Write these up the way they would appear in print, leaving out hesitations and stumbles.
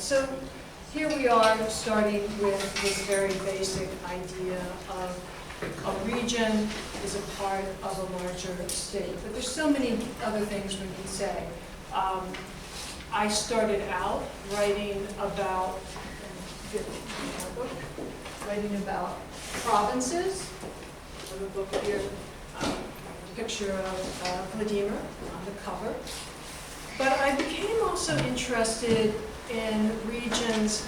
So here we are starting with this very basic idea of a region is a part of a larger state. But there's so many other things we can say. I started out writing about provinces. I have a book here, a picture of Vladimir on the cover. But I became also interested in regions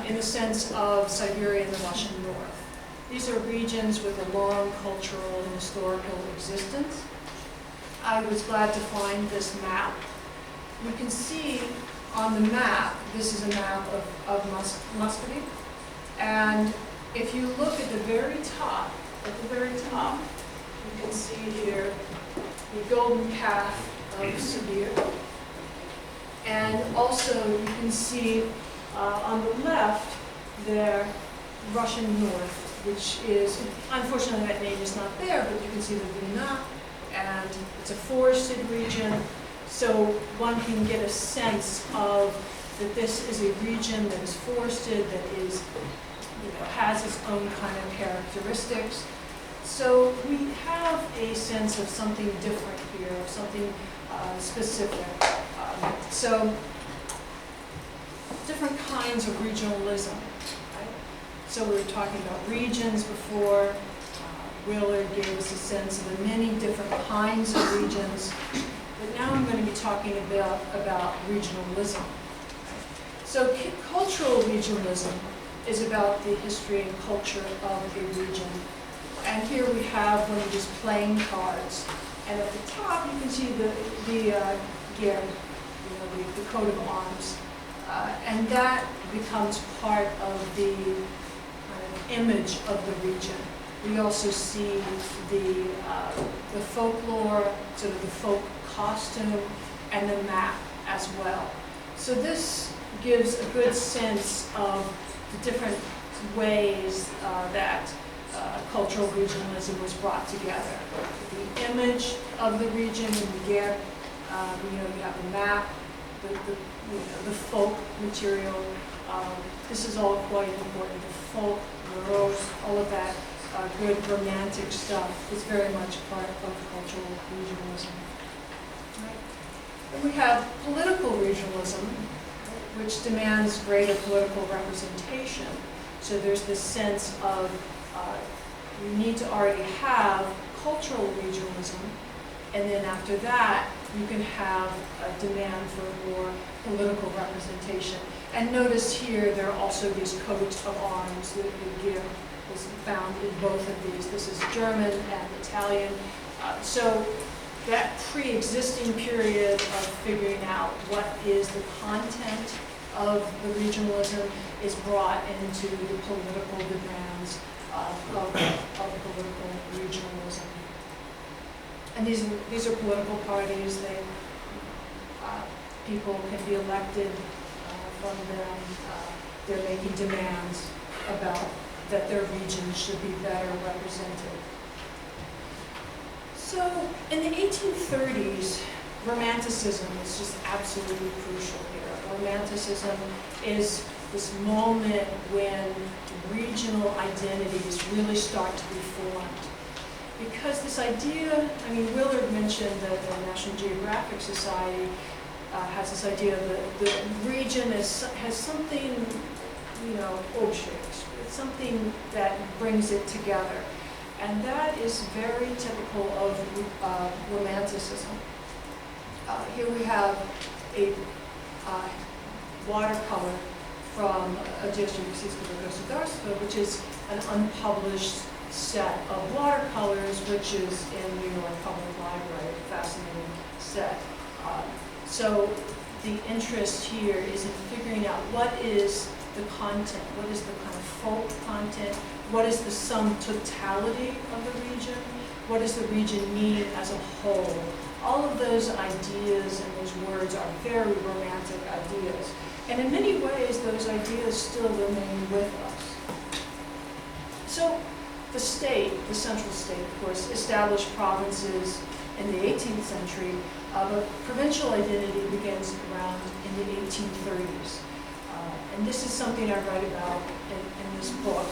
in the sense of Siberia and the Russian North. These are regions with a long cultural and historical existence. I was glad to find this map. You can see on the map, this is a map of Muscovy. And if you look at the very top, you can see here the golden path of Sibir. And also you can see on the left there, Russian North, which is, unfortunately that name is not there, but you can see the Duna, and it's a forested region. So one can get a sense of that this is a region that is forested, that is, has its own kind of characteristics. So we have a sense of something different here, something specific. So different kinds of regionalism. Right? So we were talking about regions before. Willard gave us a sense of the many different kinds of regions. But now I'm going to be talking about regionalism. So cultural regionalism is about the history and culture of a region. And here we have one of these playing cards. And at the top you can see the gear, the coat of arms. And that becomes part of the image of the region. We also see the folklore, sort of the folk costume, and the map as well. So this gives a good sense of the different ways that cultural regionalism was brought together. The image of the region in the gear, you have the map, the folk material. This is all quite important. The folk, the rose, all of that good romantic stuff is very much part of cultural regionalism. Right? And we have political regionalism, which demands greater political representation. So there's this sense of you need to already have cultural regionalism, and then after that, you can have a demand for more political representation. And notice here, there are also these coats of arms. The gear is found in both of these. This is German and Italian. So that pre-existing period of figuring out what is the content of the regionalism is brought into the political demands of political regionalism. And these are political parties. People can be elected from them. They're making demands about that their region should be better represented. So in the 1830s, Romanticism is just absolutely crucial here. Romanticism is this moment when regional identities really start to be formed. Because this idea, Willard mentioned that the National Geographic Society has this idea that the region has something, it's something that brings it together. And that is very typical of Romanticism. Here we have a watercolor from Одесского государства, which is an unpublished set of watercolors, which is in New York Public Library, a fascinating set. So the interest here is in figuring out what is the content, what is the kind of folk content, what is the sum totality of the region, what does the region mean as a whole. All of those ideas and those words are very romantic ideas. And in many ways, those ideas still remain with us. So the state, the central state, of course, established provinces in the 18th century, but provincial identity begins around in the 1830s. And this is something I write about in this book.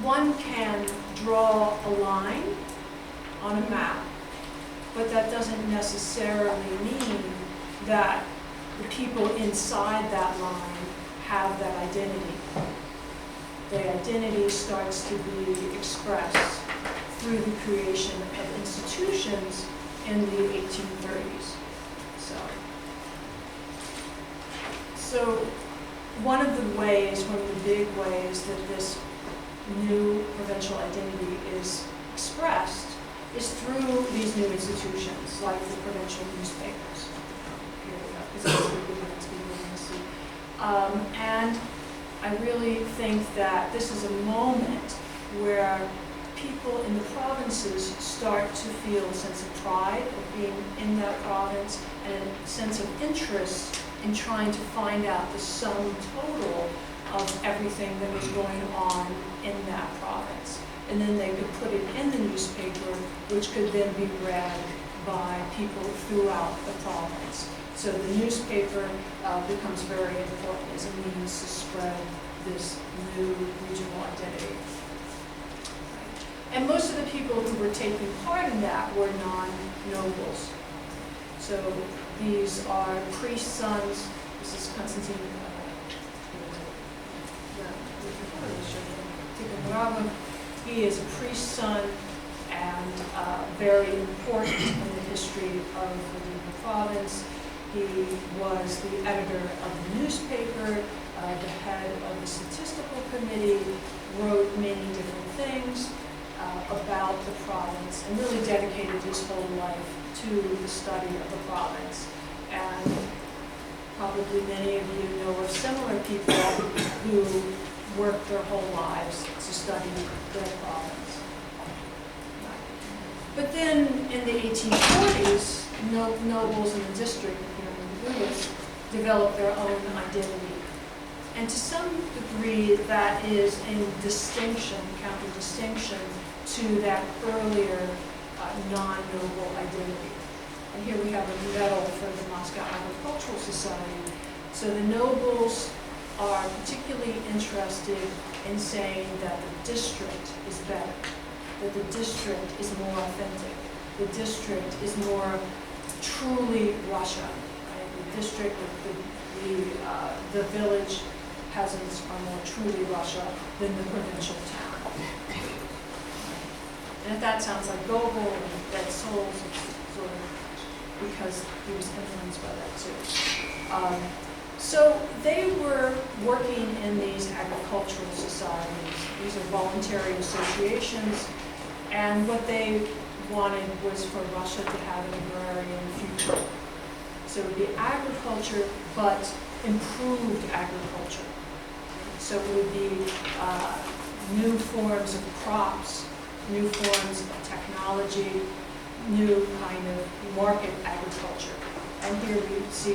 One can draw a line on a map, but that doesn't necessarily mean that the people inside that line have that identity. The identity starts to be expressed through the creation of institutions in the 1830s. So one of the big ways that this new provincial identity is expressed is through these new institutions, like the provincial newspapers. Here we go, because that's the big ones people want to see. And I really think that this is a moment where people in the provinces start to feel a sense of pride of being in that province and a sense of interest in trying to find out the sum total of everything that was going on in that province. And then they could put it in the newspaper, which could then be read by people throughout the province. So the newspaper becomes very important as a means to spread this new regional identity. And most of the people who were taking part in that were non-nobles. So these are priest sons. This is Constantine Tikhonov. He is a priest son and very important in the history of the province. He was the editor of the newspaper, the head of the statistical committee, wrote many different things about the province, and really dedicated his whole life to the study of the province. And probably many of you know of similar people who worked their whole lives to study their province. But then in the 1840s, nobles in the district here in the Buddhists developed their own identity. And to some degree, that is in distinction, counter-distinction to that earlier non-noble identity. And here we have a medal for the Moscow Agricultural Society. So the nobles are particularly interested in saying that the district is better, that the district is more authentic, the district is more truly Russia. Right? The district, the village peasants are more truly Russia than the provincial town. And if that sounds like Gogol and Dead Souls, it's sort of because he was influenced by that too. So they were working in these agricultural societies. These are voluntary associations, and what they wanted was for Russia to have an agrarian future. So it would be agriculture, but improved agriculture. So it would be new forms of crops, new forms of technology, new kind of market agriculture. And here we see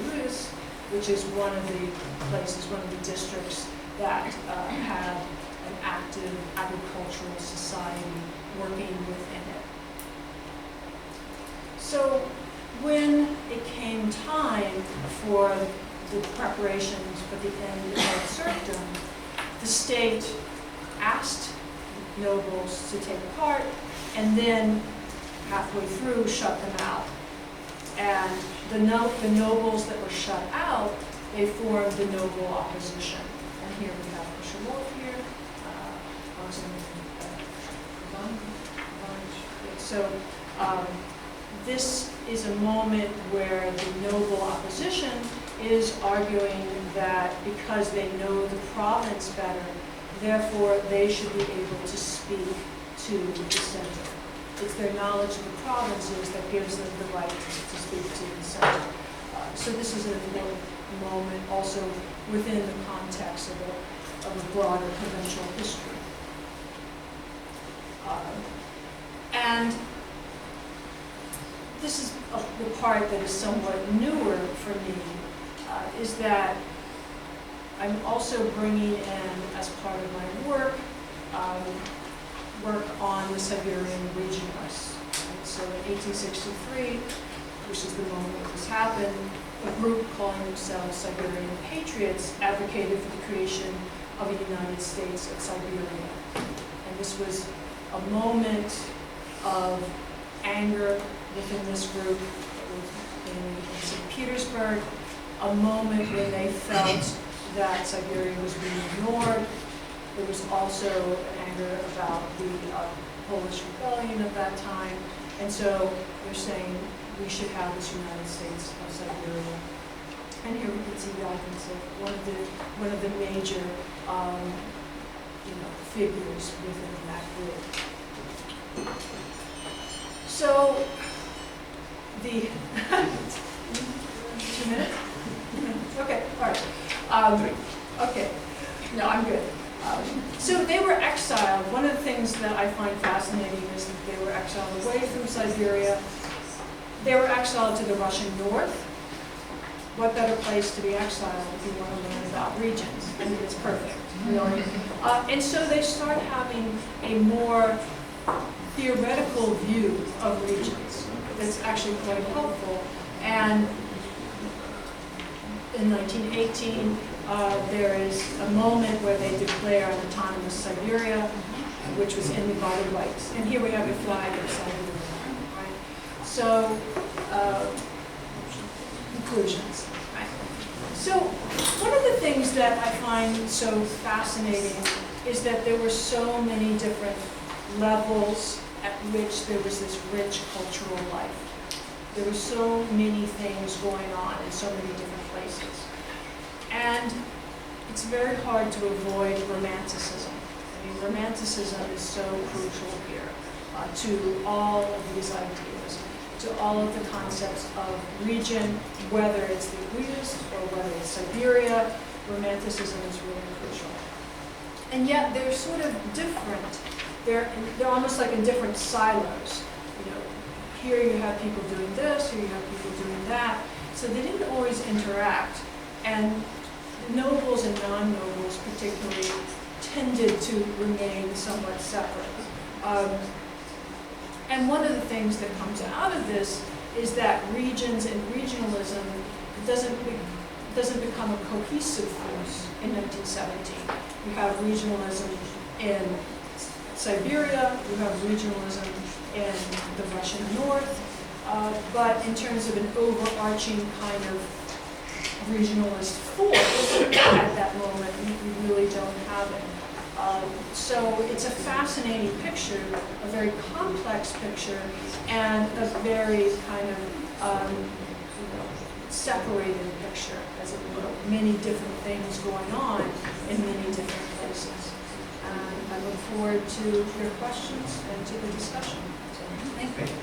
Lewis, which is one of the places, one of the districts that had an active agricultural society working within it. So when it came time for the preparations for the end of serfdom, the state asked nobles to take part, and then halfway through shut them out. And the nobles that were shut out, they formed the noble opposition. And here we have Khrushchev here. So this is a moment where the noble opposition is arguing that because they know the province better, therefore they should be able to speak to the center. It's their knowledge of the provinces that gives them the right to speak to the center. So this is an important moment also within the context of a broader provincial history. And this is the part that is somewhat newer for me, is that I'm also bringing in, as part of my work on the Siberian regionalists. Right? So in 1863, which is the moment that this happened, a group calling themselves Siberian Patriots advocated for the creation of a United States of Siberia. And this was a moment of anger within this group in St. Petersburg, a moment when they felt that Siberia was being ignored. There was also anger about the Polish rebellion at that time, and so they're saying we should have this United States of Siberia. And here we can see the icons of one of the major figures within that group. So the 2 minutes? Okay, all right. Okay, no, I'm good. So they were exiled. One of the things that I find fascinating is that they were exiled away from Siberia. They were exiled to the Russian north. What better place to be exiled if you want to learn about regions? I mean, it's perfect, really. And so they start having a more theoretical view of regions that's actually quite helpful. And in 1918, there is a moment where they declare an autonomous Siberia, which was in the Garden of Rights. And here we have a flag of Siberia, right? So, conclusions, right? So, one of the things that I find so fascinating is that there were so many different levels at which there was this rich cultural life. There were so many things going on in so many different places. And it's very hard to avoid romanticism. I mean, romanticism is so crucial here to all of these ideas, to all of the concepts of region, whether it's the Uyghurs or whether it's Siberia. Romanticism is really crucial. And yet they're sort of different. They're almost like in different silos. You know, here you have people doing this, here you have people doing that. So they didn't always interact. And nobles and non-nobles particularly tended to remain somewhat separate. And one of the things that comes out of this is that regions and regionalism doesn't become a cohesive force in 1917. You have regionalism in Siberia, you have regionalism in the Russian north, but in terms of an overarching kind of regionalist force at that moment, we really don't have it. So it's a fascinating picture, a very complex picture, and a very kind of separated picture, as it were. Many different things going on in many different places. And I look forward to your questions and to the discussion. So, thank you.